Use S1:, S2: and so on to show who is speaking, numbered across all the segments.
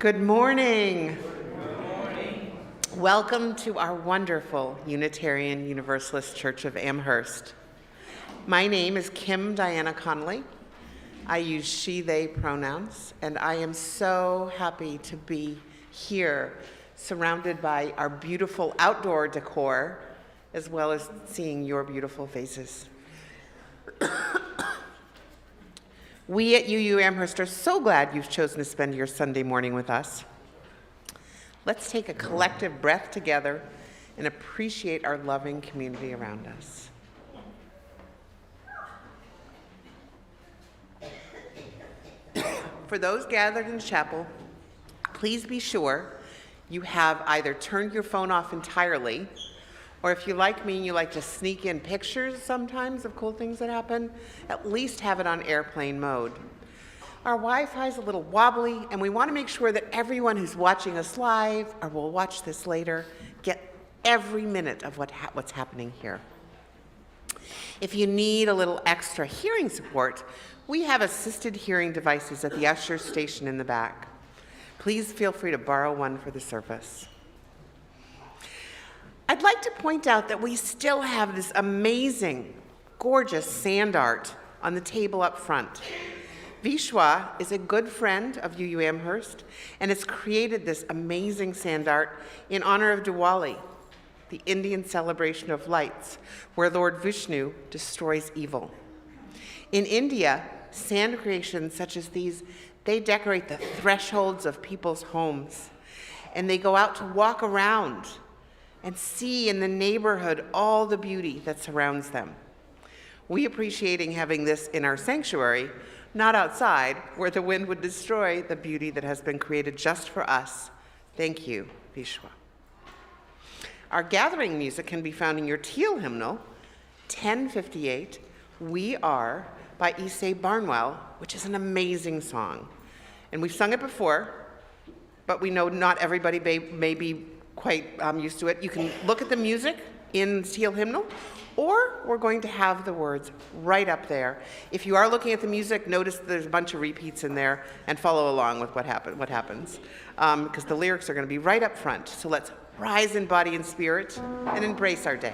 S1: Good morning. Welcome to our wonderful Unitarian Universalist Church of Amherst. My name is Kim Diana Connolly. I use she, they pronouns, and I am so happy to be here surrounded by our beautiful outdoor decor, as well as seeing your beautiful faces. We at UU Amherst are so glad you've chosen to spend your Sunday morning with us. Let's take a collective breath together and appreciate our loving community around us. For those gathered in chapel, please be sure you have either turned your phone off entirely, or if you're like me and you like to sneak in pictures sometimes of cool things that happen, at least have it on airplane mode. Our Wi-Fi is a little wobbly, and we want to make sure that everyone who's watching us live, or will watch this later, get every minute of what's happening here. If you need a little extra hearing support, we have assisted hearing devices at the usher station in the back. Please feel free to borrow one for the service. I'd like to point out that we still have this amazing, gorgeous sand art on the table up front. Vishwa is a good friend of UU Amherst and has created this amazing sand art in honor of Diwali, the Indian celebration of lights, where Lord Vishnu destroys evil. In India, sand creations such as these, they decorate the thresholds of people's homes, and they go out to walk around and see in the neighborhood all the beauty that surrounds them. We appreciating having this in our sanctuary, not outside, where the wind would destroy the beauty that has been created just for us. Thank you, Vishwa. Our gathering music can be found in your teal hymnal, 1058, We Are, by Issei Barnwell, which is an amazing song. And we've sung it before, but we know not everybody may be quite used to it. You can look at the music in the teal hymnal, or we're going to have the words right up there. If you are looking at the music, notice there's a bunch of repeats in there and follow along with what happens, because the lyrics are going to be right up front. So let's rise in body and spirit and embrace our day.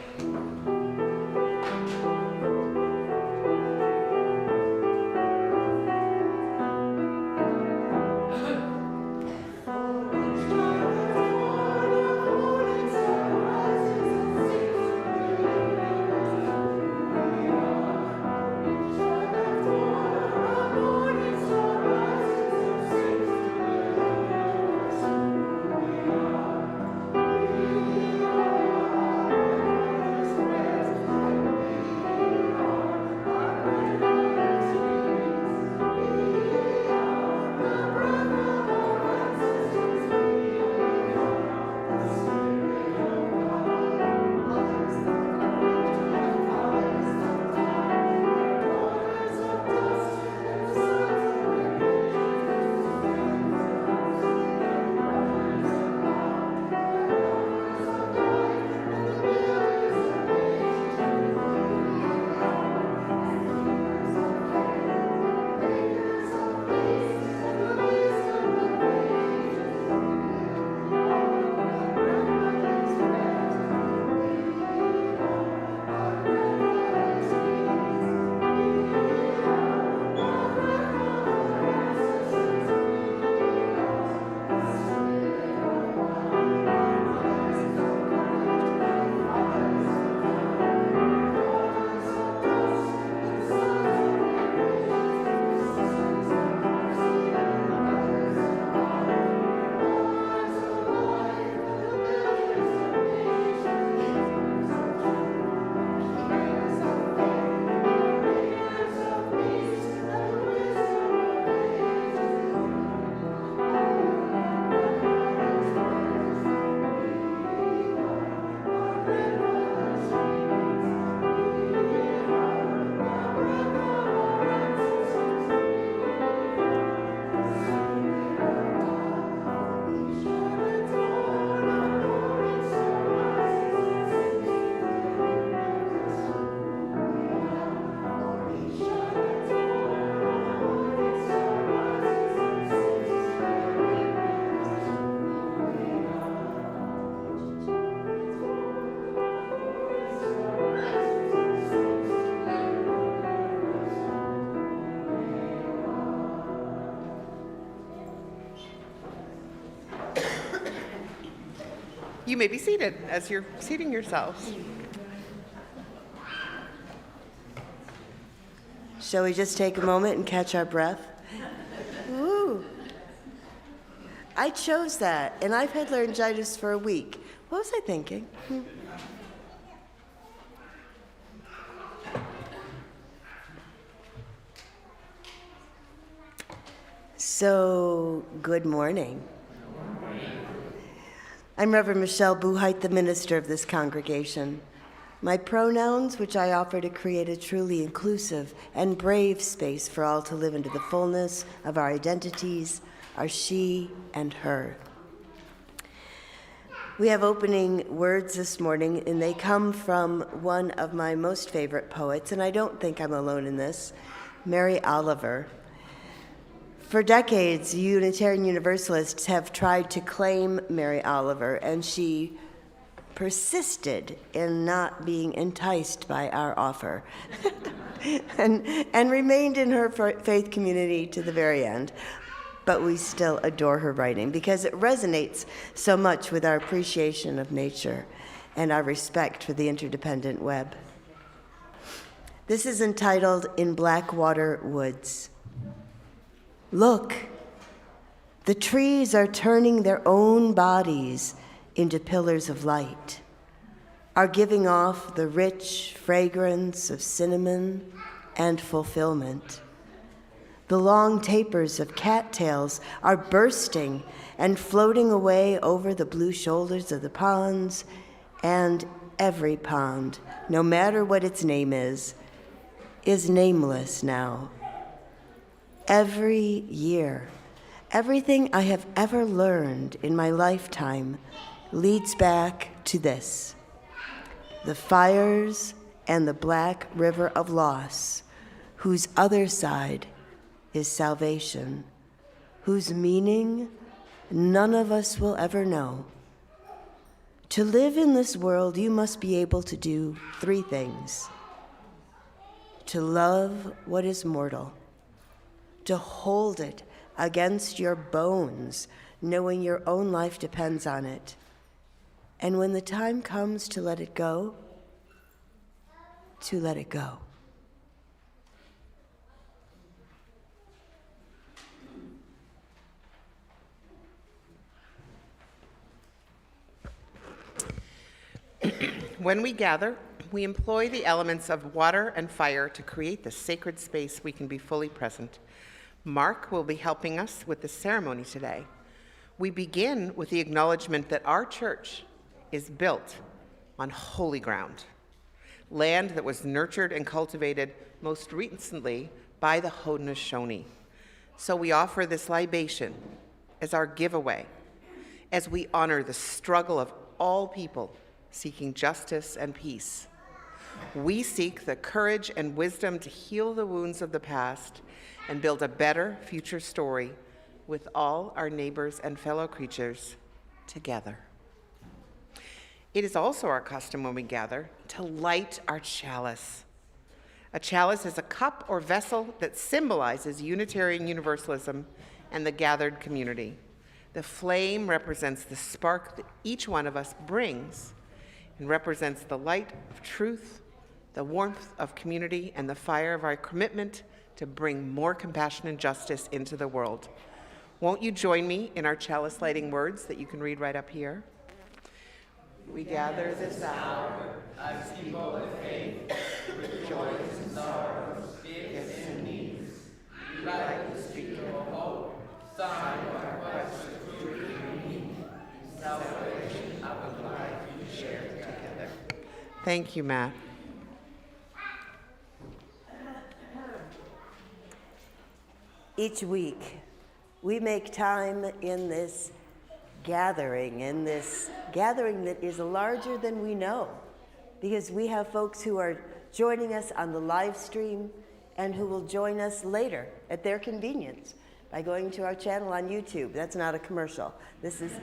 S1: You may be seated as you're seating yourselves.
S2: Shall we just take a moment and catch our breath? Ooh. I chose that, and I've had laryngitis for a week. What was I thinking? So, good morning. I'm Reverend Michelle Buhite, the minister of this congregation. My pronouns, which I offer to create a truly inclusive and brave space for all to live into the fullness of our identities, are she and her. We have opening words this morning, and they come from one of my most favorite poets, and I don't think I'm alone in this, Mary Oliver. For decades, Unitarian Universalists have tried to claim Mary Oliver, and she persisted in not being enticed by our offer and remained in her faith community to the very end. But we still adore her writing because it resonates so much with our appreciation of nature and our respect for the interdependent web. This is entitled In Blackwater Woods. Look, the trees are turning their own bodies into pillars of light, are giving off the rich fragrance of cinnamon and fulfillment. The long tapers of cattails are bursting and floating away over the blue shoulders of the ponds, and every pond, no matter what its name is nameless now. Every year, everything I have ever learned in my lifetime leads back to this: the fires and the black river of loss, whose other side is salvation, whose meaning none of us will ever know. To live in this world, you must be able to do three things: to love what is mortal, to hold it against your bones, knowing your own life depends on it, and when the time comes to let it go, to let it go.
S1: When we gather, we employ the elements of water and fire to create the sacred space we can be fully present. Mark will be helping us with the ceremony today. We begin with the acknowledgement that our church is built on holy ground, land that was nurtured and cultivated most recently by the Haudenosaunee. So we offer this libation as our giveaway, as we honor the struggle of all people seeking justice and peace. We seek the courage and wisdom to heal the wounds of the past and build a better future story with all our neighbors and fellow creatures together. It is also our custom when we gather to light our chalice. A chalice is a cup or vessel that symbolizes Unitarian Universalism and the gathered community. The flame represents the spark that each one of us brings and represents the light of truth, the warmth of community, and the fire of our commitment to bring more compassion and justice into the world. Won't you join me in our chalice lighting words that you can read right up here? We gather this hour as people of faith, with joys and sorrows, gifts and needs. We like to speak of hope, sign of our quest for true communion, celebration of the life we share together. Thank you, Matt.
S2: Each week, we make time in this gathering that is larger than we know, because we have folks who are joining us on the live stream and who will join us later at their convenience by going to our channel on YouTube. That's not a commercial. This is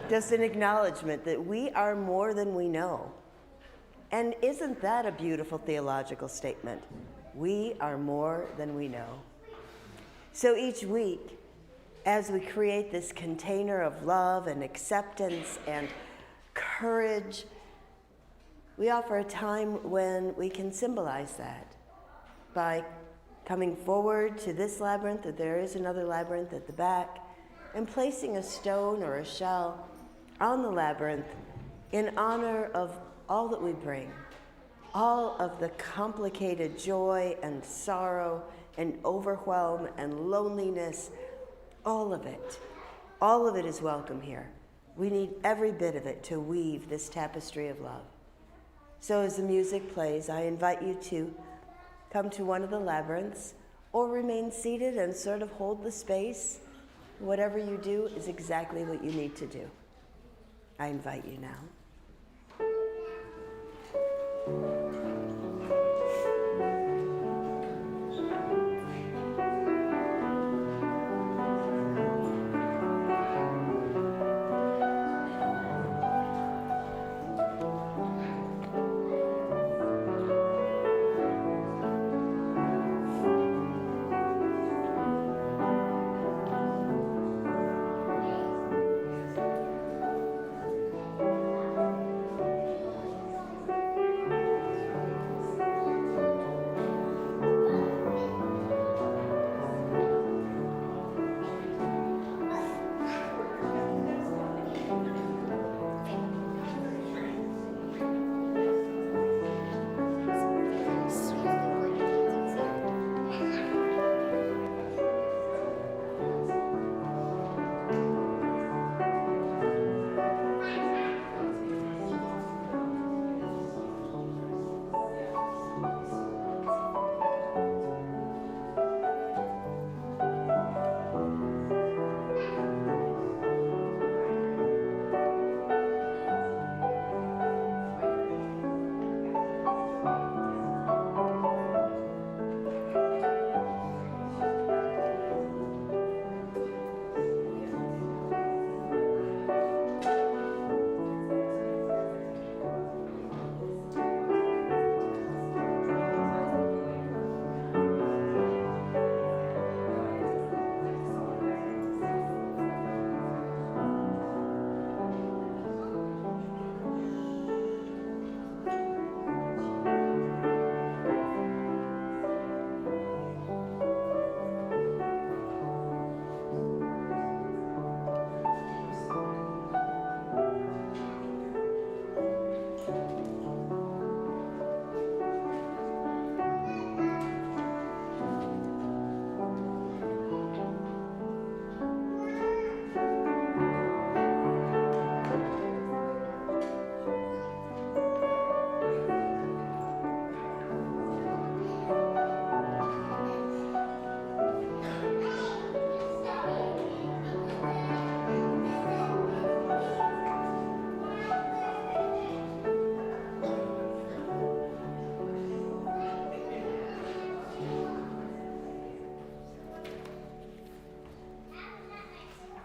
S2: just an acknowledgement that we are more than we know. And isn't that a beautiful theological statement? We are more than we know. So each week, as we create this container of love and acceptance and courage. We offer a time when we can symbolize that by coming forward to this labyrinth, that there is another labyrinth at the back, and placing a stone or a shell on the labyrinth in honor of all that we bring, all of the complicated joy and sorrow and overwhelm and loneliness, all of it. All of it is welcome here. We need every bit of it to weave this tapestry of love. So as the music plays, I invite you to come to one of the labyrinths or remain seated and sort of hold the space. Whatever you do is exactly what you need to do. I invite you now.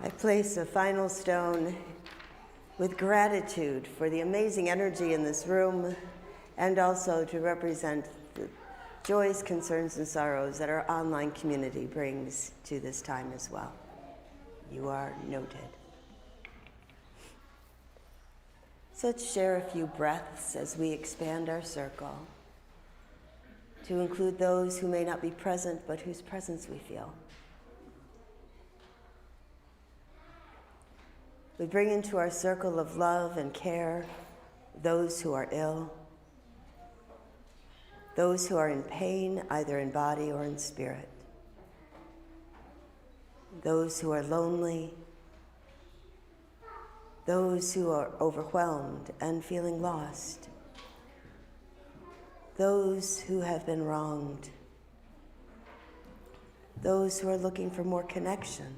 S2: I place a final stone with gratitude for the amazing energy in this room and also to represent the joys, concerns, and sorrows that our online community brings to this time as well. You are noted. So let's share a few breaths as we expand our circle to include those who may not be present but whose presence we feel. We bring into our circle of love and care those who are ill, those who are in pain, either in body or in spirit, those who are lonely, those who are overwhelmed and feeling lost, those who have been wronged, those who are looking for more connection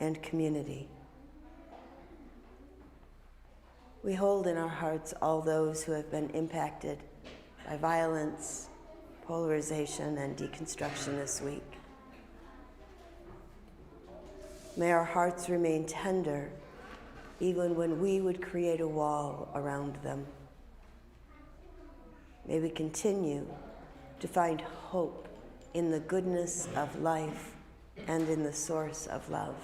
S2: and community. We hold in our hearts all those who have been impacted by violence, polarization, and deconstruction this week. May our hearts remain tender even when we would create a wall around them. May we continue to find hope in the goodness of life and in the source of love.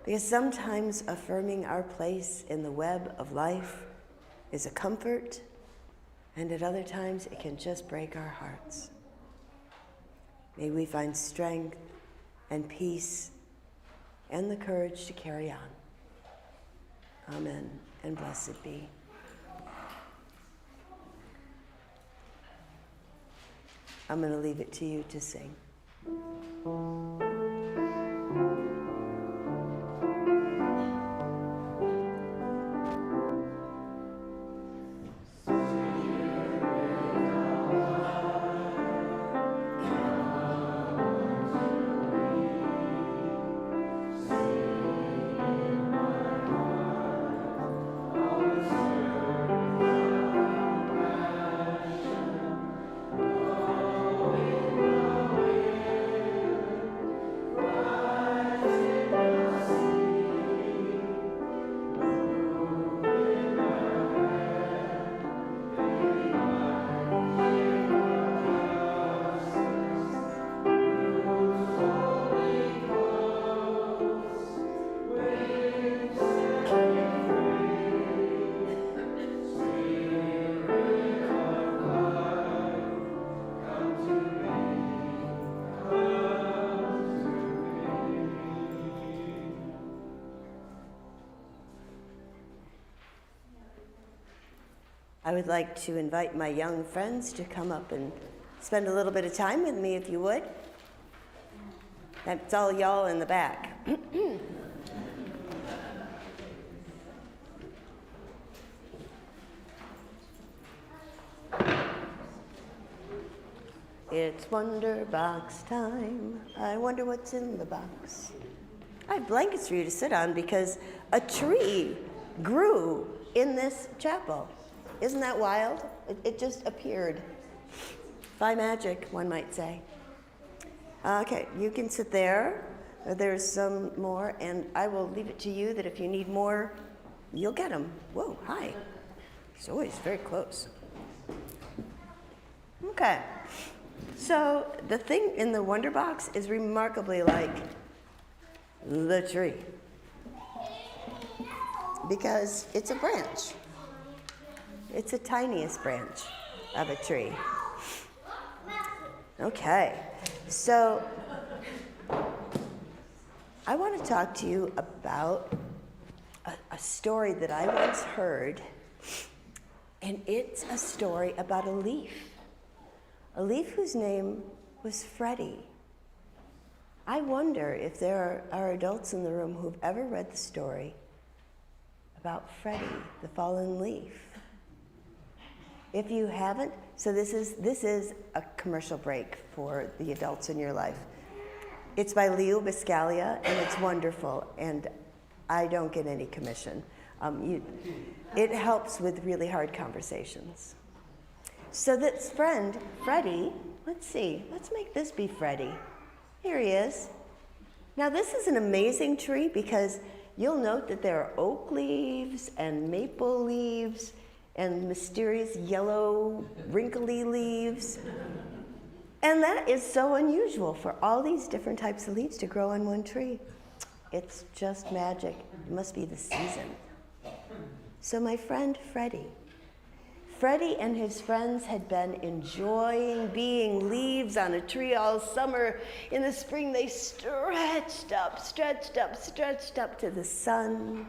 S2: Because sometimes affirming our place in the web of life is a comfort, and at other times it can just break our hearts. May we find strength and peace and the courage to carry on. Amen, and blessed be. I'm going to leave it to you to sing. I would like to invite my young friends to come up and spend a little bit of time with me, if you would. That's all y'all in the back. It's Wonder Box time. I wonder what's in the box. I have blankets for you to sit on because a tree grew in this chapel. Isn't that wild? It just appeared. By magic, one might say. Okay, you can sit there. There's some more, and I will leave it to you that if you need more, you'll get them. Whoa, hi. He's always very close. Okay. So the thing in the Wonder Box is remarkably like the tree. Because it's a branch. It's the tiniest branch of a tree. Okay, so I want to talk to you about a story that I once heard, and it's a story about a leaf whose name was Freddie. I wonder if there are adults in the room who've ever read the story about Freddie, the fallen leaf. If you haven't, so this is a commercial break for the adults in your life. It's by Leo Biscaglia, and it's wonderful, and I don't get any commission. It helps with really hard conversations. So this friend, Freddie, let's make this be Freddie. Here he is. Now this is an amazing tree because you'll note that there are oak leaves and maple leaves and mysterious yellow wrinkly leaves. And that is so unusual for all these different types of leaves to grow on one tree. It's just magic. It must be the season. So my friend Freddie and his friends had been enjoying being leaves on a tree all summer. In the spring, they stretched up to the sun.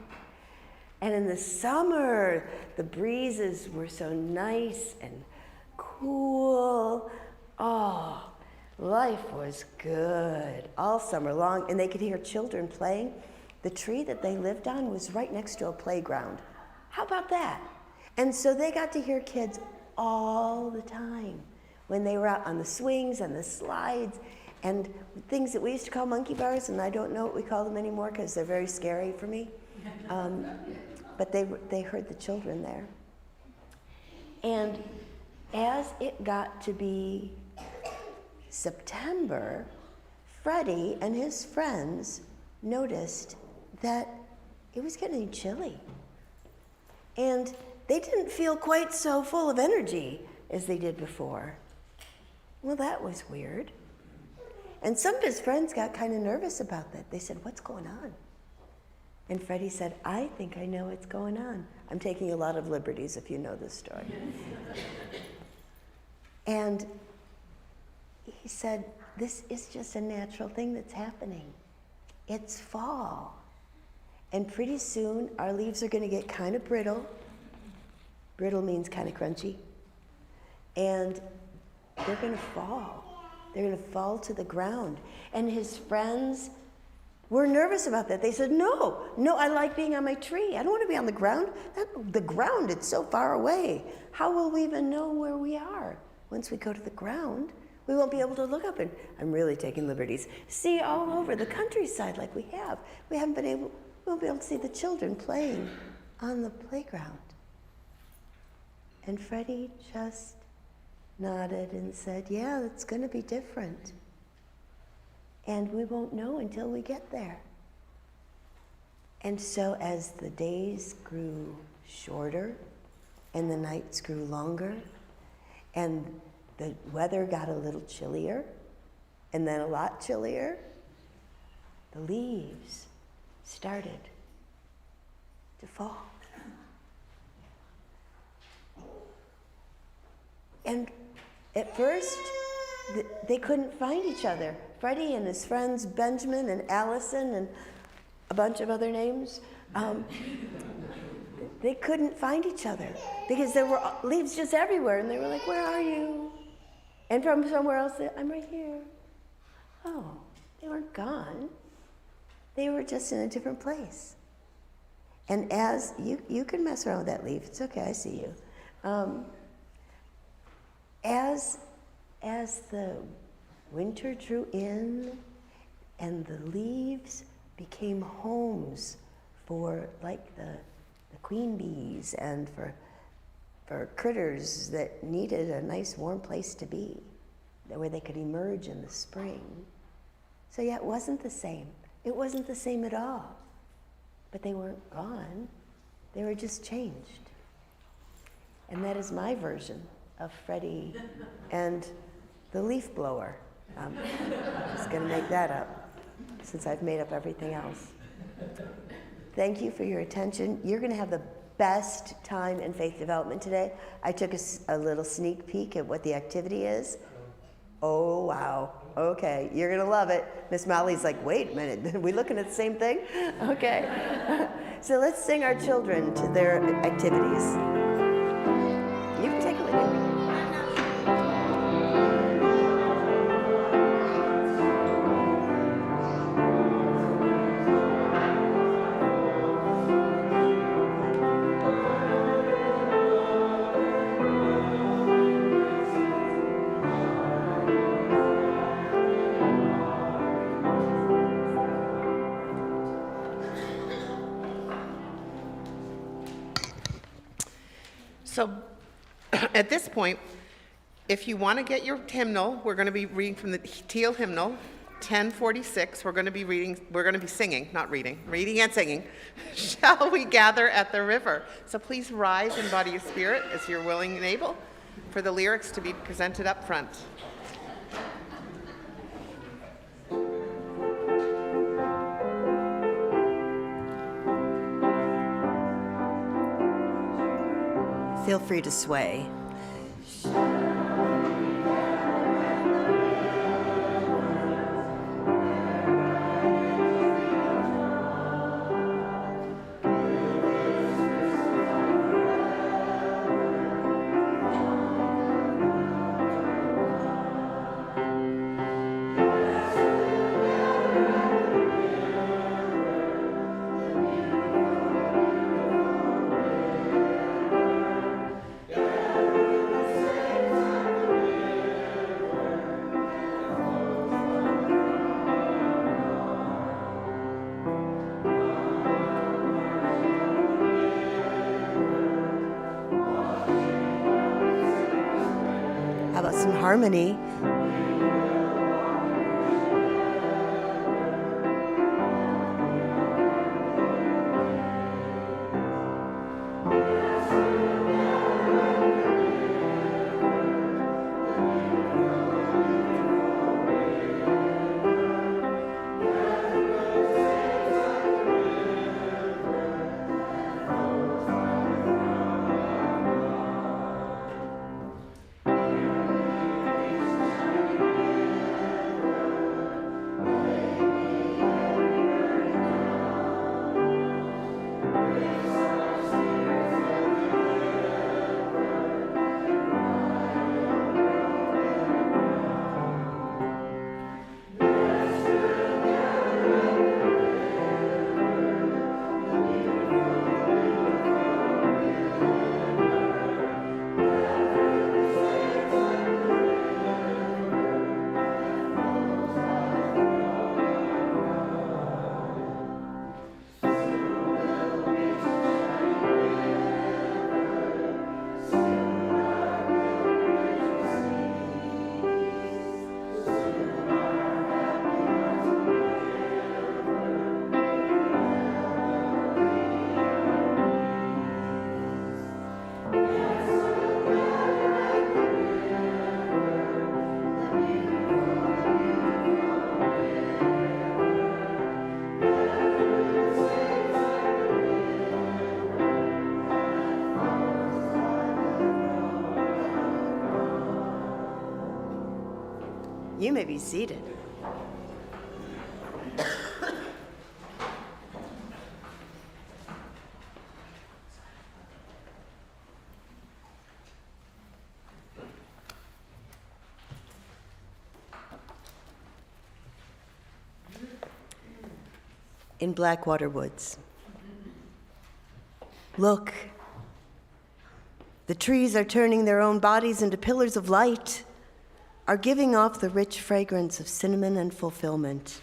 S2: And in the summer, the breezes were so nice and cool. Oh, life was good all summer long, and they could hear children playing. The tree that they lived on was right next to a playground. How about that? And so they got to hear kids all the time when they were out on the swings and the slides and things that we used to call monkey bars, and I don't know what we call them anymore because they're very scary for me. But they heard the children there. And as it got to be September, Freddie and his friends noticed that it was getting chilly. And they didn't feel quite so full of energy as they did before. Well, that was weird. And some of his friends got kind of nervous about that. They said, "What's going on?" And Freddie said, I think I know what's going on. I'm taking a lot of liberties if you know this story. And he said, this is just a natural thing that's happening. It's fall. And pretty soon, our leaves are going to get kind of brittle. Brittle means kind of crunchy. And they're going to fall. They're going to fall to the ground. And his friends were nervous about that. They said, no, I like being on my tree. I don't want to be on the ground. The ground, it's so far away. How will we even know where we are? Once we go to the ground, we won't be able to look up and, I'm really taking liberties, see all over the countryside like we have. We won't be able to see the children playing on the playground. And Freddie just nodded and said, yeah, it's going to be different. And we won't know until we get there. And so as the days grew shorter and the nights grew longer and the weather got a little chillier and then a lot chillier, the leaves started to fall. And at first, they couldn't find each other. Freddie and his friends, Benjamin and Allison and a bunch of other names, they couldn't find each other because there were leaves just everywhere. And they were like, where are you? And from somewhere else, I'm right here. Oh, they weren't gone. They were just in a different place. And as you can mess around with that leaf. It's okay, I see you. As the winter drew in and the leaves became homes for like the queen bees and for critters that needed a nice warm place to be, where they could emerge in the spring. So yeah, it wasn't the same. It wasn't the same at all. But they weren't gone. They were just changed. And that is my version of Freddie and the leaf blower. I'm just going to make that up, since I've made up everything else. Thank you for your attention. You're going to have the best time in faith development today. I took a little sneak peek at what the activity is. Oh, wow. Okay, you're going to love it. Miss Molly's like, wait a minute, are we looking at the same thing? Okay. So let's sing our children to their activities. You can take it with you.
S1: So at this point, if you want to get your hymnal, we're going to be reading from the Teal hymnal, 1046. We're going to be singing, not reading and singing. Shall we gather at the river? So please rise in body and spirit as you're willing and able for the lyrics to be presented up front.
S2: Feel free to sway. How about some harmony? You may be seated. In Blackwater Woods. Look, the trees are turning their own bodies into pillars of light, are giving off the rich fragrance of cinnamon and fulfillment.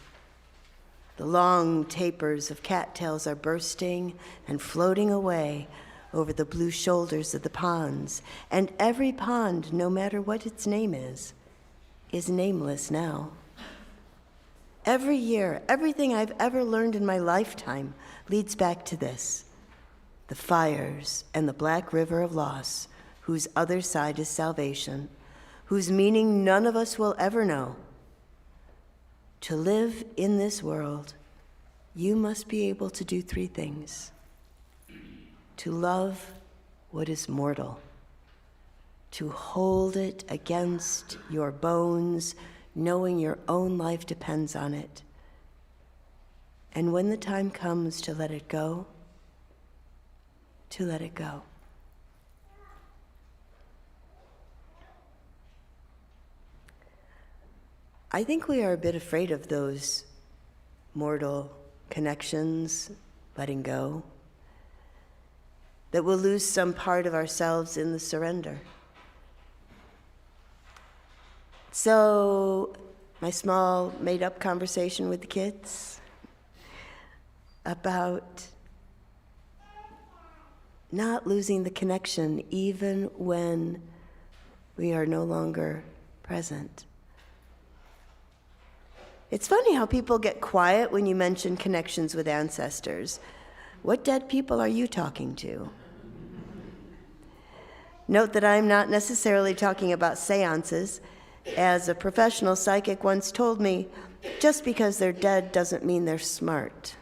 S2: The long tapers of cattails are bursting and floating away over the blue shoulders of the ponds, and every pond, no matter what its name is nameless now. Every year, everything I've ever learned in my lifetime leads back to this: the fires and the black river of loss, whose other side is salvation, whose meaning none of us will ever know. To live in this world, you must be able to do three things: to love what is mortal, to hold it against your bones, knowing your own life depends on it, and when the time comes to let it go, to let it go. I think we are a bit afraid of those mortal connections, letting go, that we'll lose some part of ourselves in the surrender. So, my small made-up conversation with the kids about not losing the connection even when we are no longer present. It's funny how people get quiet when you mention connections with ancestors. What dead people are you talking to? Note that I'm not necessarily talking about seances. As a professional psychic once told me, just because they're dead doesn't mean they're smart.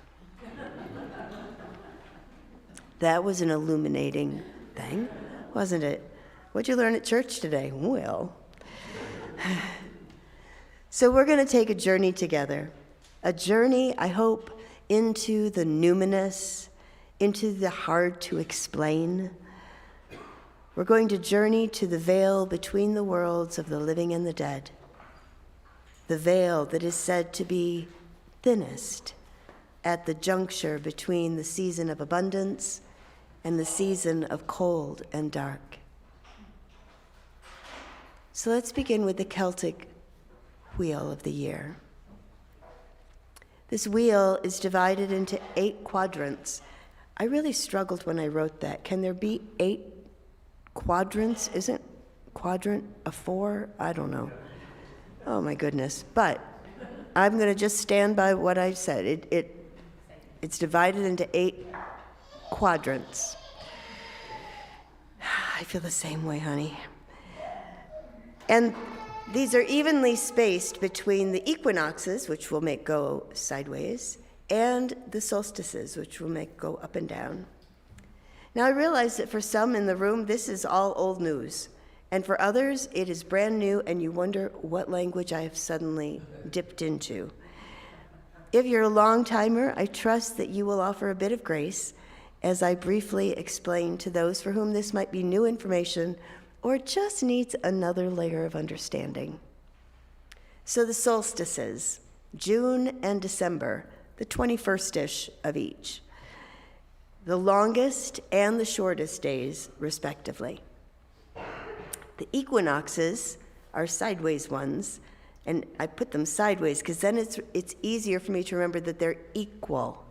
S2: That was an illuminating thing, wasn't it? What'd you learn at church today? Well, so we're going to take a journey together. A journey, I hope, into the numinous, into the hard to explain. We're going to journey to the veil between the worlds of the living and the dead. The veil that is said to be thinnest at the juncture between the season of abundance and the season of cold and dark. So let's begin with the Celtic wheel of the year. This wheel is divided into 8 quadrants. I really struggled when I wrote that. Can there be 8 quadrants? Isn't quadrant a 4? I don't know. Oh my goodness. But I'm going to just stand by what I said. It's divided into 8 quadrants. I feel the same way, honey. And these are evenly spaced between the equinoxes, which will make go sideways, and the solstices, which will make go up and down. Now, I realize that for some in the room, this is all old news. And for others, it is brand new, and you wonder what language I have suddenly dipped into. If you're a long-timer, I trust that you will offer a bit of grace as I briefly explain to those for whom this might be new information or just needs another layer of understanding. So the solstices, June and December, the 21st-ish of each. The longest and the shortest days, respectively. The equinoxes are sideways ones, and I put them sideways because then it's easier for me to remember that they're equal,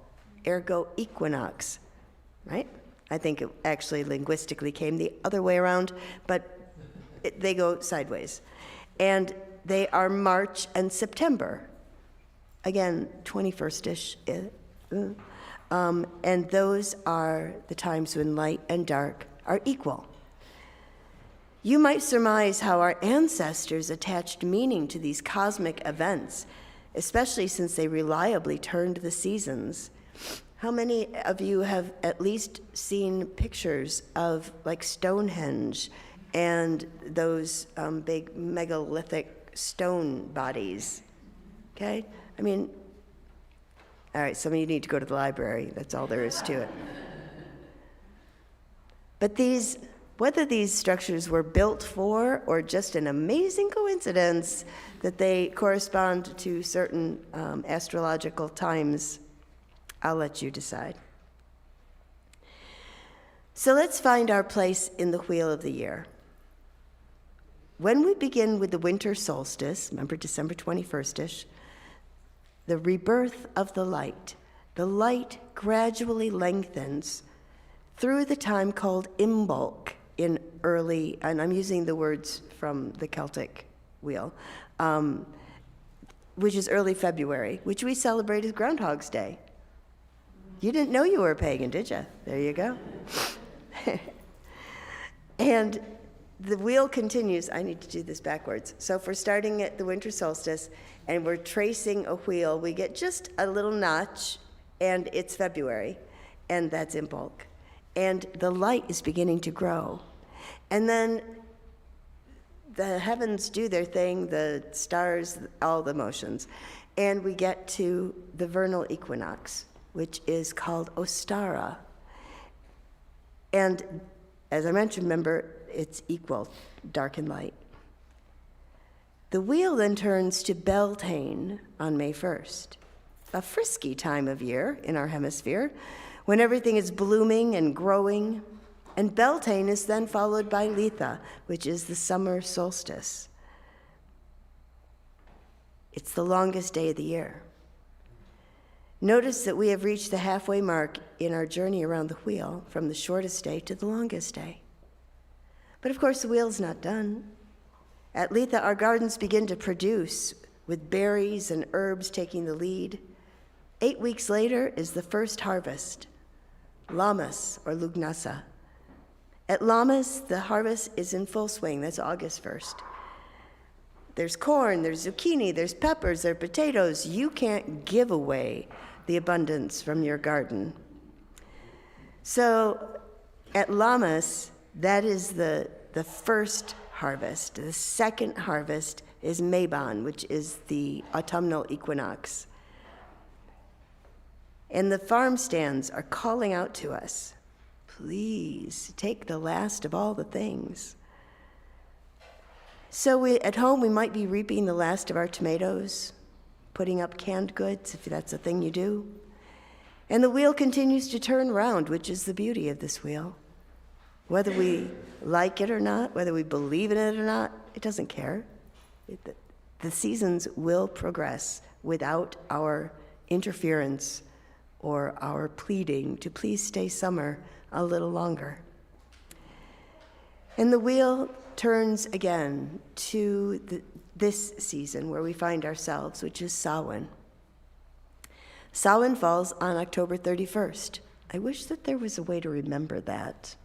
S2: ergo equinox, right? I think it actually linguistically came the other way around, but they go sideways. And they are March and September. Again, 21st-ish. And those are the times when light and dark are equal. You might surmise how our ancestors attached meaning to these cosmic events, especially since they reliably turned the seasons. How many of you have at least seen pictures of like Stonehenge and those big megalithic stone bodies. Okay? I mean, all right, some of you need to go to the library. That's all there is to it. But whether these structures were built for or just an amazing coincidence that they correspond to certain astrological times, I'll let you decide. So let's find our place in the wheel of the year. When we begin with the winter solstice, remember December 21st-ish, the rebirth of the light gradually lengthens through the time called Imbolc in early, and I'm using the words from the Celtic wheel, which is early February, which we celebrate as Groundhog's Day. You didn't know you were a pagan, did you? There you go. And the wheel continues. I need to do this backwards. So if we're starting at the winter solstice and we're tracing a wheel, we get just a little notch, and it's February, and that's Imbolc. And the light is beginning to grow. And then the heavens do their thing, the stars, all the motions. And we get to the vernal equinox, which is called Ostara. And as I mentioned, remember, it's equal, dark and light. The wheel then turns to Beltane on May 1st, a frisky time of year in our hemisphere when everything is blooming and growing. And Beltane is then followed by Litha, which is the summer solstice. It's the longest day of the year. Notice that we have reached the halfway mark in our journey around the wheel, from the shortest day to the longest day. But of course, the wheel's not done. At Litha, our gardens begin to produce, with berries and herbs taking the lead. 8 weeks later is the first harvest, Lammas or Lugnasa. At Lammas, the harvest is in full swing. That's August 1st. There's corn, there's zucchini, there's peppers, there are potatoes. You can't give away the abundance from your garden. So at Lammas, that is the first harvest. The second harvest is Mabon, which is the autumnal equinox. And the farm stands are calling out to us, please take the last of all the things. So at home, we might be reaping the last of our tomatoes, putting up canned goods, if that's a thing you do. And the wheel continues to turn round, which is the beauty of this wheel. Whether we like it or not, whether we believe in it or not, it doesn't care. The seasons will progress without our interference or our pleading to please stay summer a little longer. And the wheel turns again to this season where we find ourselves, which is Samhain. Samhain falls on October 31st. I wish that there was a way to remember that.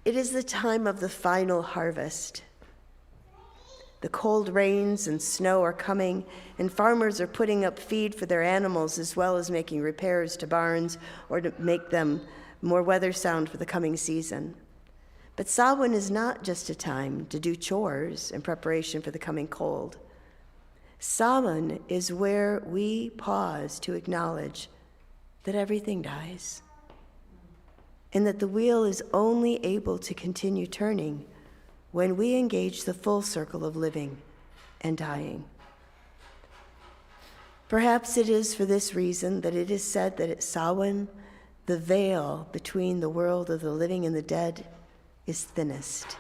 S2: It is the time of the final harvest. The cold rains and snow are coming, and farmers are putting up feed for their animals as well as making repairs to barns or to make them more weather sound for the coming season. But Samhain is not just a time to do chores in preparation for the coming cold. Samhain is where we pause to acknowledge that everything dies, and that the wheel is only able to continue turning when we engage the full circle of living and dying. Perhaps it is for this reason that it is said that at Samhain, the veil between the world of the living and the dead is thinnest.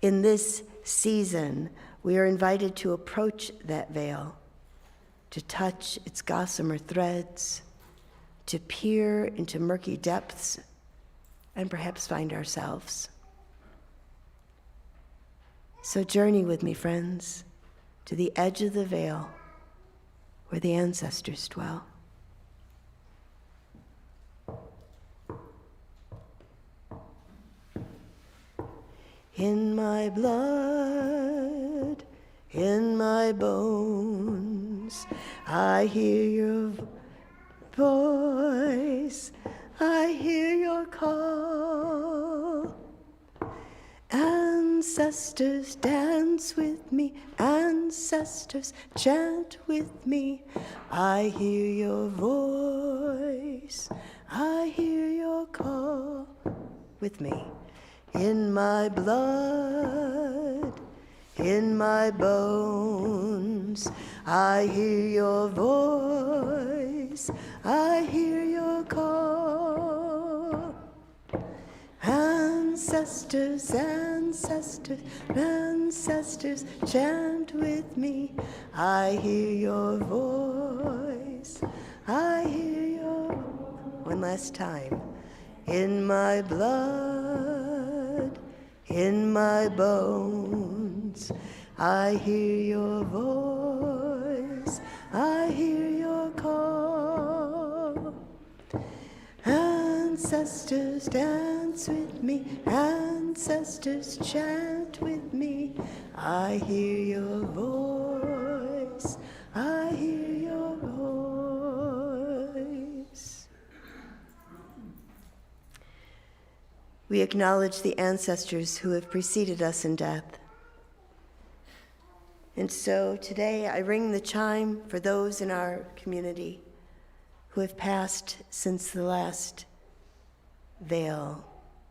S2: In this season, we are invited to approach that veil, to touch its gossamer threads, to peer into murky depths, and perhaps find ourselves. So journey with me, friends, to the edge of the veil where the ancestors dwell. In my blood, in my bones, I hear your voice, I hear your call. Ancestor, Ancestors, dance with me. Ancestors, chant with me. I hear your voice. I hear your call. With me. In my blood, in my bones, I hear your voice. I hear your call. Ancestors, ancestors, ancestors, chant with me. I hear your voice. I hear your... One last time. In my blood, in my bones, I hear your voice. I hear your call. Ancestors, dance with me. Ancestors, chant with me. I hear your voice. I hear your voice. We acknowledge the ancestors who have preceded us in death. And so today I ring the chime for those in our community who have passed since the last veil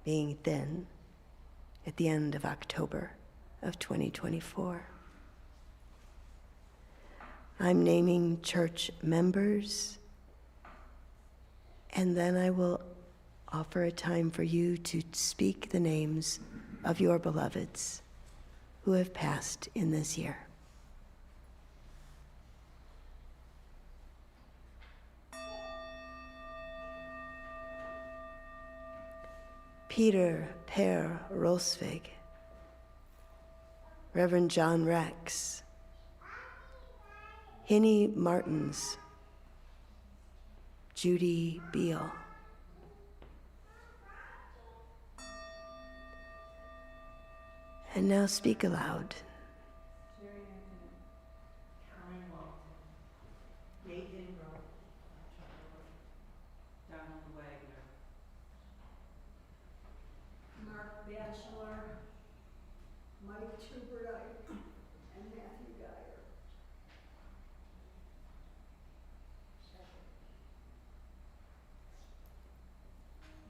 S2: being thin at the end of October of 2024. I'm naming church members, and then I will offer a time for you to speak the names of your beloveds who have passed in this year. Peter Per Rosvig, Reverend John Rex, Hinnie Martins, Judy Beal, and now speak aloud.
S3: Bachelor, Mike Tuberite, and Matthew Geyer.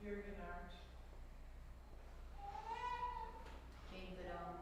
S3: Jürgen Art. Jane Goodall.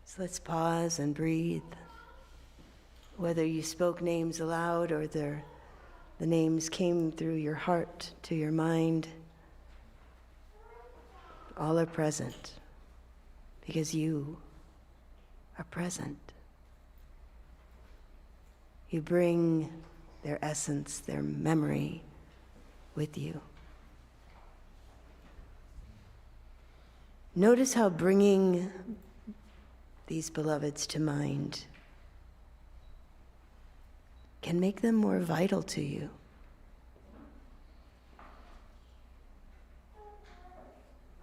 S2: So let's pause and breathe. Whether you spoke names aloud or the names came through your heart to your mind, all are present because you are present. You bring their essence, their memory with you. Notice how bringing these beloveds to mind can make them more vital to you.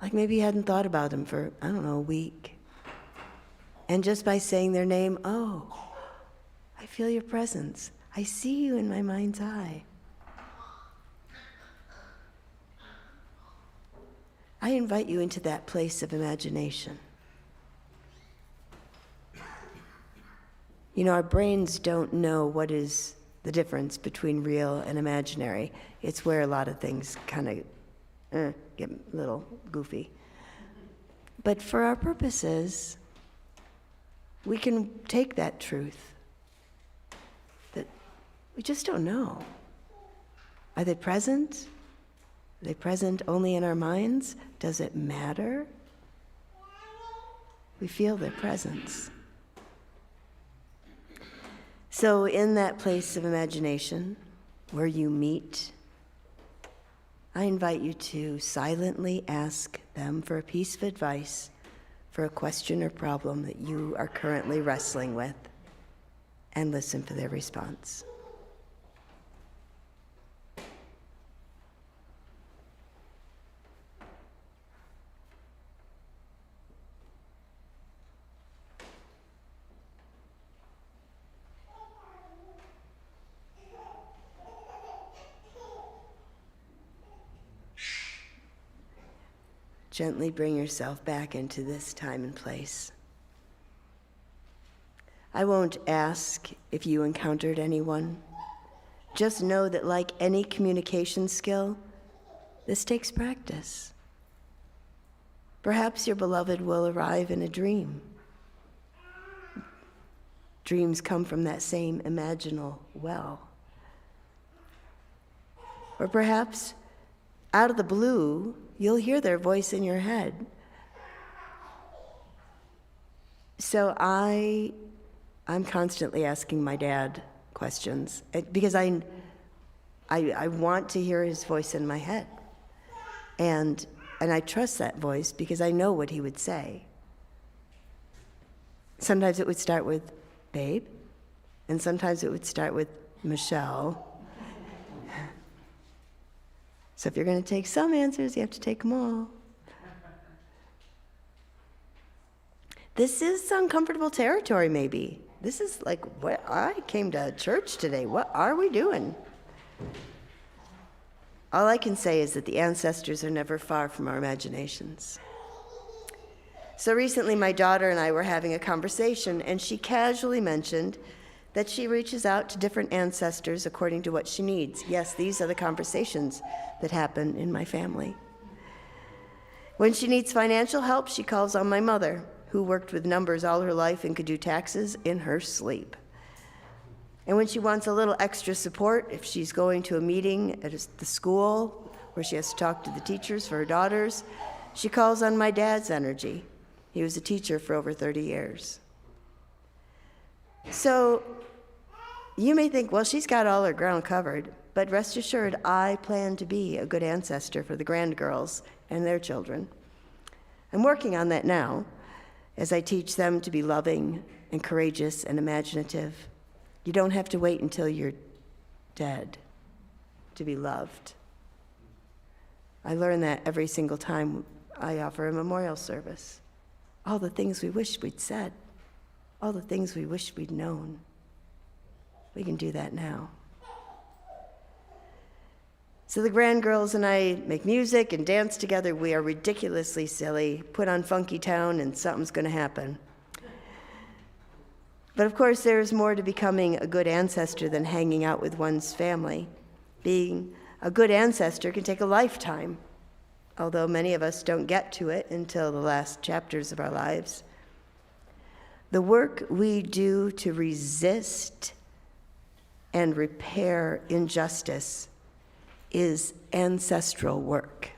S2: Like maybe you hadn't thought about them for, a week. And just by saying their name, oh, I feel your presence. I see you in my mind's eye. I invite you into that place of imagination. You know, our brains don't know what is the difference between real and imaginary. It's where a lot of things kind of get a little goofy. But for our purposes, we can take that truth that we just don't know. Are they present? Are they present only in our minds? Does it matter? We feel their presence. So in that place of imagination where you meet I invite you to silently ask them for a piece of advice for a question or problem that you are currently wrestling with, and listen for their response. Gently bring yourself back into this time and place. I won't ask if you encountered anyone. Just know that, like any communication skill, this takes practice. Perhaps your beloved will arrive in a dream. Dreams come from that same imaginal well. Or perhaps, out of the blue, you'll hear their voice in your head. So I'm constantly asking my dad questions because I want to hear his voice in my head. And I trust that voice because I know what he would say. Sometimes it would start with, babe, and sometimes it would start with, Michelle. So if you're going to take some answers, you have to take them all. This is uncomfortable territory, maybe. This is like, what? I came to church today. What are we doing? All I can say is that the ancestors are never far from our imaginations. So recently, my daughter and I were having a conversation, and she casually mentioned that she reaches out to different ancestors according to what she needs. Yes, these are the conversations that happen in my family. When she needs financial help, she calls on my mother, who worked with numbers all her life and could do taxes in her sleep. And when she wants a little extra support, if she's going to a meeting at the school where she has to talk to the teachers for her daughters, she calls on my dad's energy. He was a teacher for over 30 years. So you may think, well, she's got all her ground covered, but rest assured, I plan to be a good ancestor for the grandgirls and their children. I'm working on that now as I teach them to be loving and courageous and imaginative. You don't have to wait until you're dead to be loved. I learn that every single time I offer a memorial service. All the things we wish we'd said, all the things we wish we'd known. We can do that now. So the grandgirls and I make music and dance together. We are ridiculously silly. Put on Funky Town and something's going to happen. But of course, there's more to becoming a good ancestor than hanging out with one's family. Being a good ancestor can take a lifetime, although many of us don't get to it until the last chapters of our lives. The work we do to resist and repair injustice is ancestral work.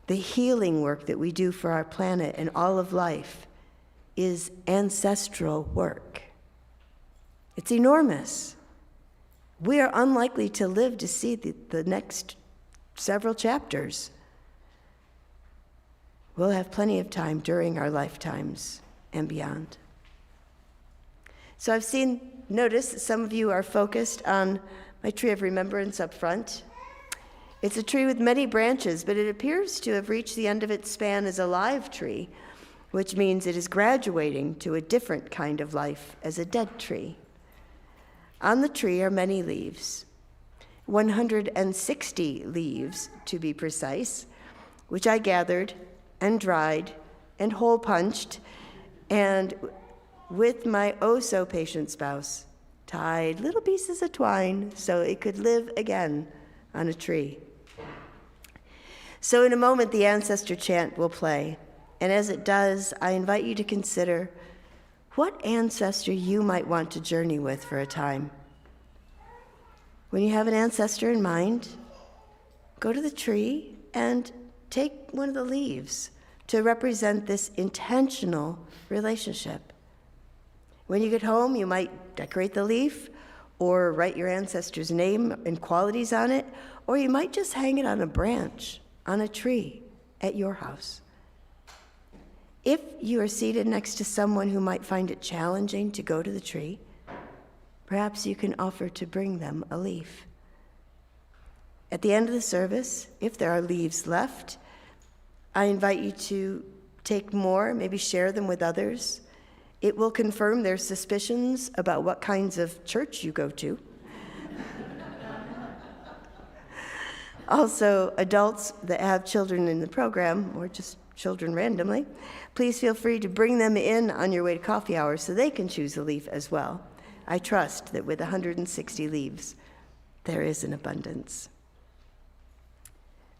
S2: The healing work that we do for our planet and all of life is ancestral work. It's enormous. We are unlikely to live to see the next several chapters. We'll have plenty of time during our lifetimes and beyond. So I've noticed that some of you are focused on my tree of remembrance up front. It's a tree with many branches, but it appears to have reached the end of its span as a live tree, which means it is graduating to a different kind of life as a dead tree. On the tree are many leaves, 160 leaves to be precise, which I gathered and dried and hole punched, and with my oh-so-patient spouse, tied little pieces of twine so it could live again on a tree. So in a moment, the ancestor chant will play. And as it does, I invite you to consider what ancestor you might want to journey with for a time. When you have an ancestor in mind, go to the tree and take one of the leaves to represent this intentional relationship. When you get home, you might decorate the leaf or write your ancestor's name and qualities on it, or you might just hang it on a branch, on a tree at your house. If you are seated next to someone who might find it challenging to go to the tree, perhaps you can offer to bring them a leaf. At the end of the service, if there are leaves left, I invite you to take more, maybe share them with others. It will confirm their suspicions about what kinds of church you go to. Also, adults that have children in the program, or just children randomly, please feel free to bring them in on your way to coffee hour so they can choose a leaf as well. I trust that with 160 leaves, there is an abundance.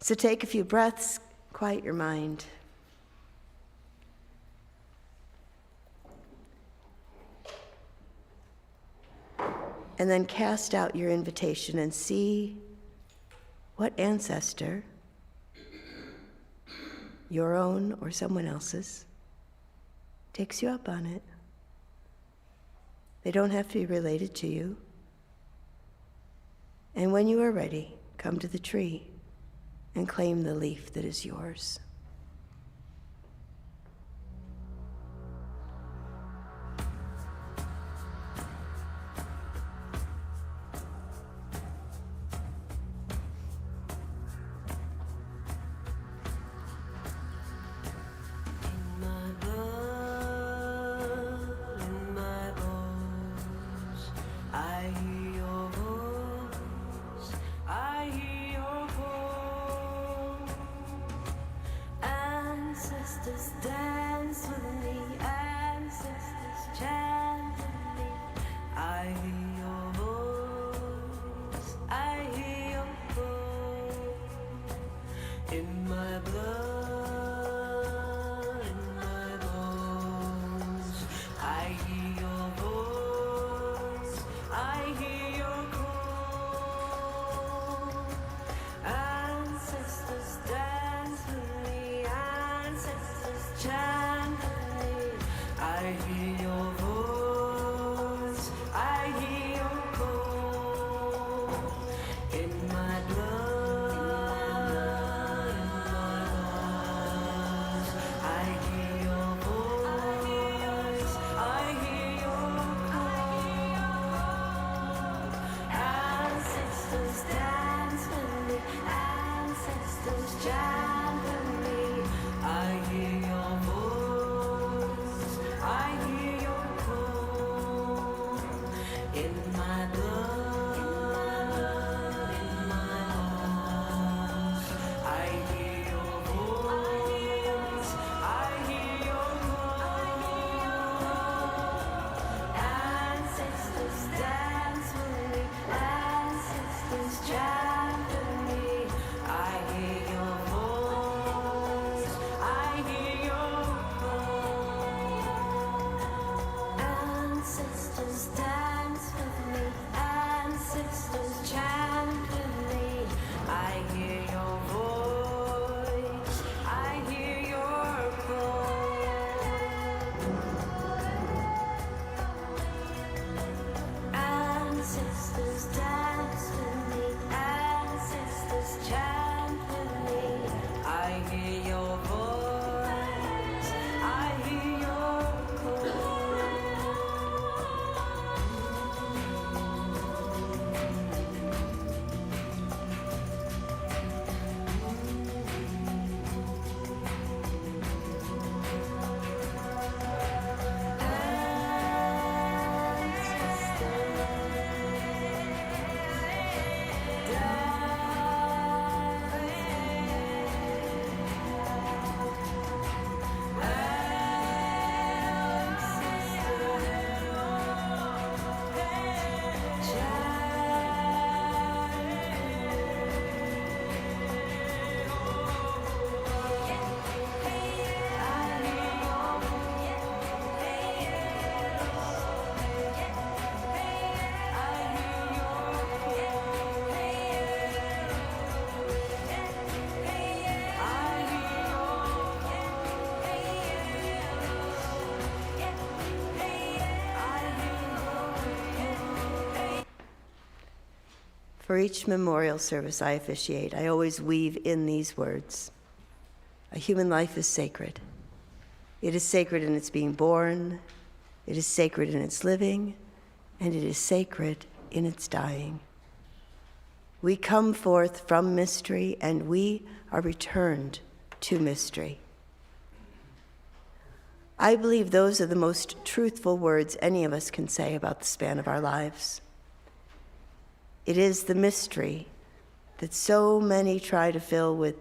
S2: So take a few breaths, quiet your mind. And then cast out your invitation and see what ancestor, your own or someone else's, takes you up on it. They don't have to be related to you. And when you are ready, come to the tree and claim the leaf that is yours.
S4: Ancestors dance with me, ancestors chant with me. I hear your voice, I hear your voice. In my blood, in my bones. I hear your voice, I hear your call. Ancestors dance with me, ancestors chant with me. I hear your voice, I hear your call. In my blood, in my bones. I hear your voice, I hear your call. Ancestors dance with me, ancestors chant with me. I hear your voice, I hear your call. In my blood, in my bones. I hear your voice, I hear your call. Ancestors dance with me, ancestors chant with me. I hear your voice, I hear your call. Ancestors dance with me,
S2: For each memorial service I officiate, I always weave in these words. A human life is sacred. It is sacred in its being born, it is sacred in its living, and it is sacred in its dying. We come forth from mystery, and we are returned to mystery. I believe those are the most truthful words any of us can say about the span of our lives. It is the mystery that so many try to fill with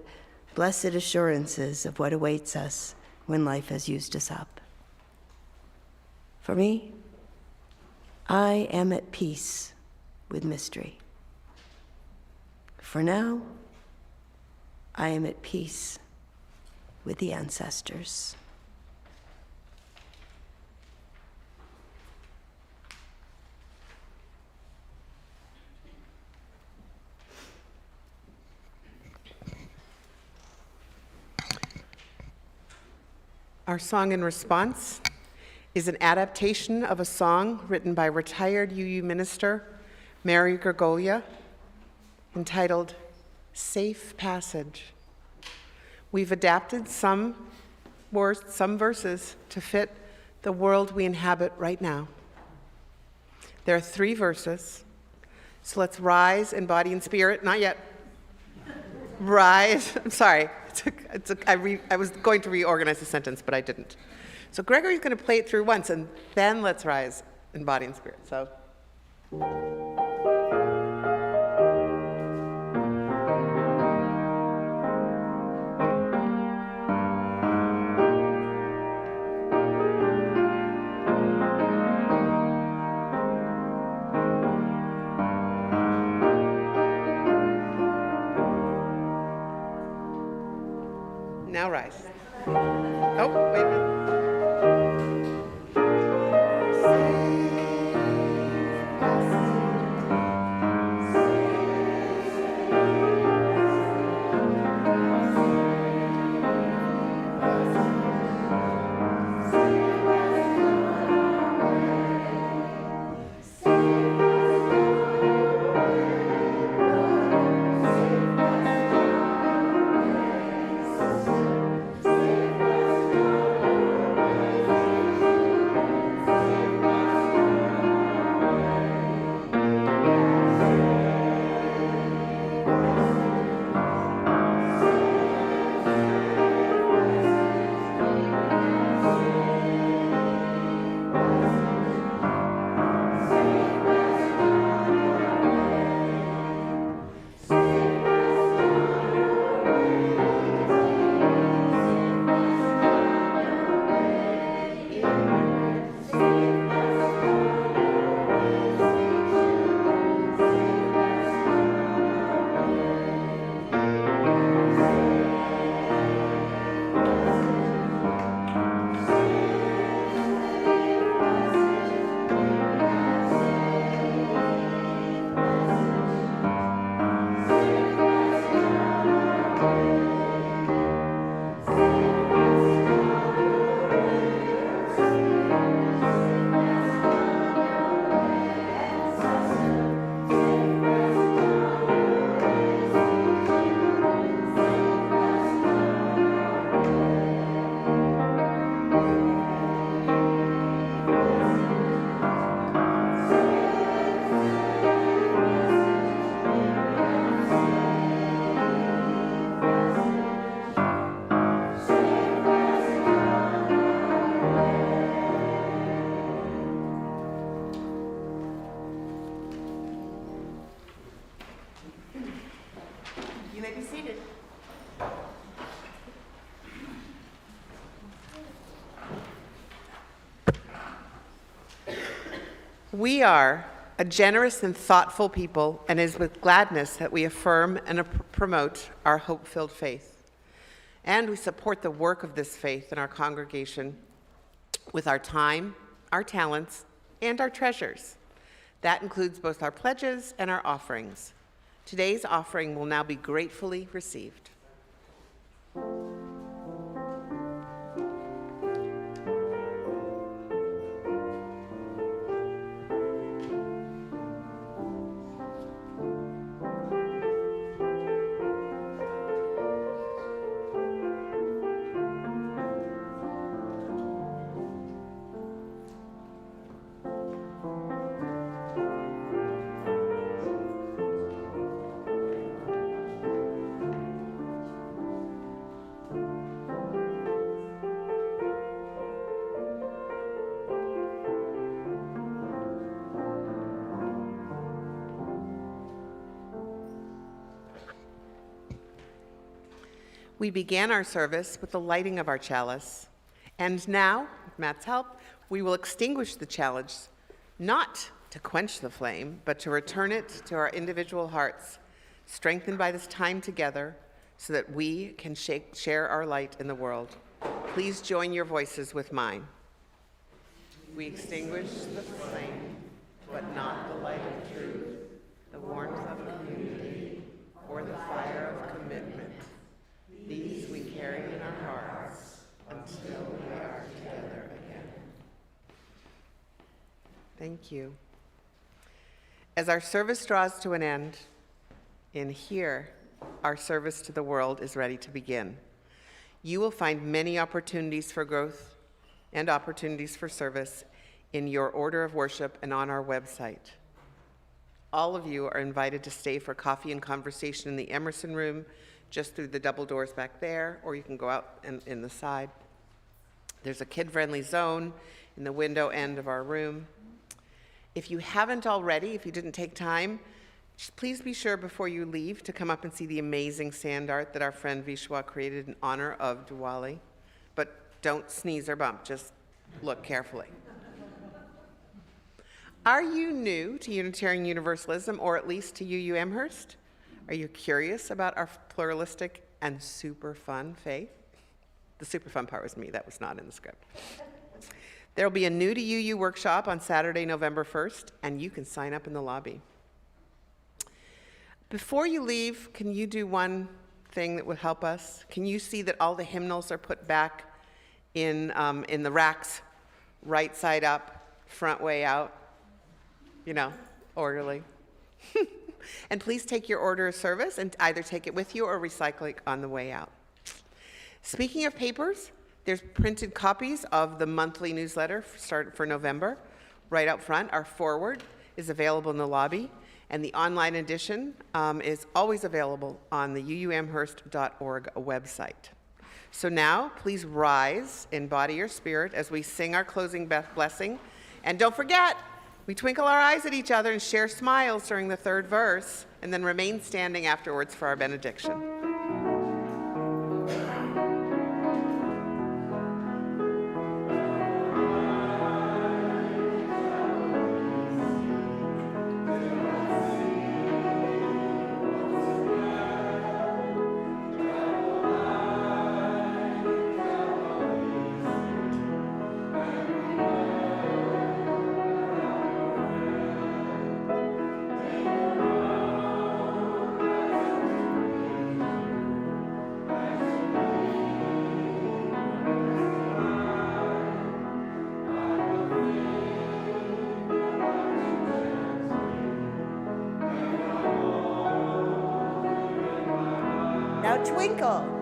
S2: blessed assurances of what awaits us when life has used us up. For me, I am at peace with mystery. For now, I am at peace with the ancestors.
S1: Our song in response is an adaptation of a song written by retired UU minister Mary Gergolia, entitled Safe Passage. We've adapted some words, some verses to fit the world we inhabit right now. There are 3 verses, so let's rise in body and spirit. Not yet. Rise. I'm sorry. I was going to reorganize the sentence, but I didn't. So Gregory's going to play it through once, and then let's rise in body and spirit. So. Now rise. Oh, wait a minute. We are a generous and thoughtful people, and it is with gladness that we affirm and promote our hope-filled faith. And we support the work of this faith in our congregation with our time, our talents, and our treasures. That includes both our pledges and our offerings. Today's offering will now be gratefully received. We began our service with the lighting of our chalice, and now, with Matt's help, we will extinguish the chalice, not to quench the flame, but to return it to our individual hearts, strengthened by this time together, so that we can share our light in the world. Please join your voices with mine. We extinguish the flame, but not the light of truth, the warmth of community, or the fire of commitment. These we carry in our hearts until we are together again. Thank you. As our service draws to an end, in here, our service to the world is ready to begin. You will find many opportunities for growth and opportunities for service in your order of worship and on our website. All of you are invited to stay for coffee and conversation in the Emerson room, just through the double doors back there, or you can go out in the side. There's a kid-friendly zone in the window end of our room. If you haven't already, if you didn't take time, please be sure before you leave to come up and see the amazing sand art that our friend Vishwa created in honor of Diwali. But don't sneeze or bump, just look carefully. Are you new to Unitarian Universalism, or at least to UU Amherst? Are you curious about our pluralistic and super fun faith? The super fun part was me, that was not in the script. There will be a new to UU workshop on Saturday, November 1st, and you can sign up in the lobby. Before you leave, can you do one thing that would help us? Can you see that all the hymnals are put back in the racks, right side up, front way out? You know, orderly. And please take your order of service and either take it with you or recycle it on the way out. Speaking of papers, there's printed copies of the monthly newsletter for November. Right out front, our forward is available in the lobby, and the online edition is always available on the uuamherst.org website. So now, please rise in body or spirit as we sing our closing blessing. And don't forget, we twinkle our eyes at each other and share smiles during the third verse, and then remain standing afterwards for our benediction.
S2: Now twinkle.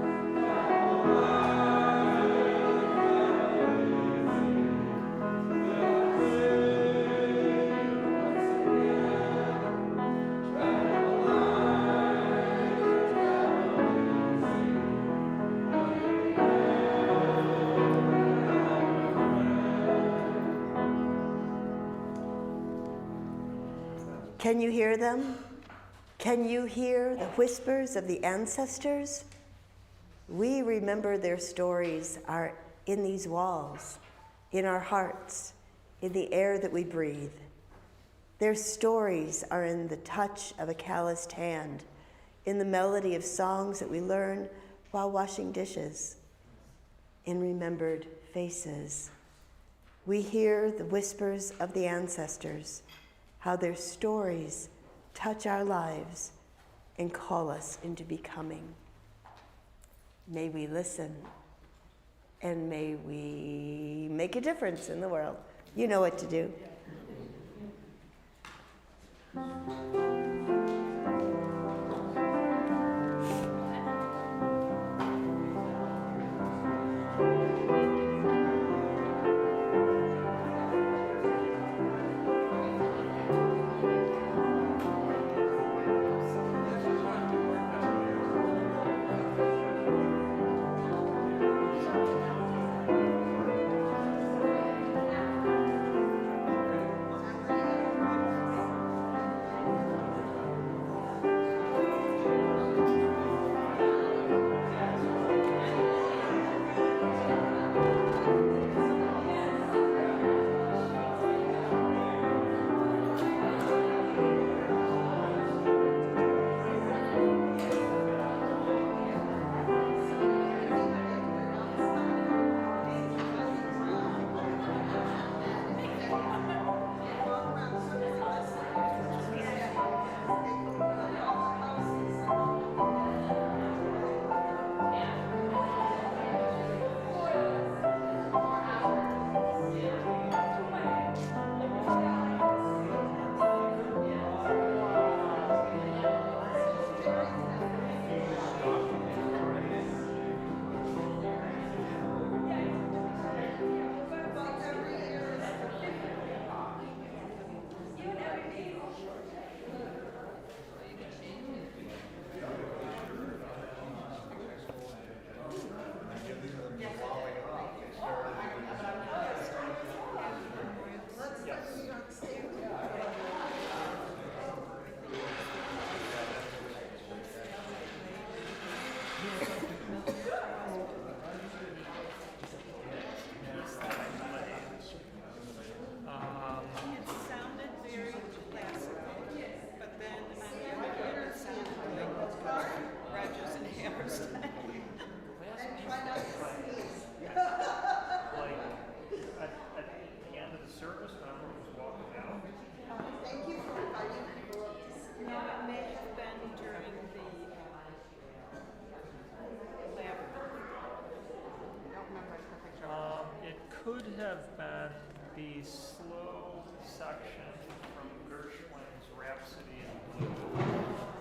S2: Can you hear them? Can you hear the whispers of the ancestors? We remember their stories are in these walls, in our hearts, in the air that we breathe. Their stories are in the touch of a calloused hand, in the melody of songs that we learn while washing dishes, in remembered faces. We hear the whispers of the ancestors, how their stories touch our lives and call us into becoming. May we listen, and may we make a difference in the world. You know what to do.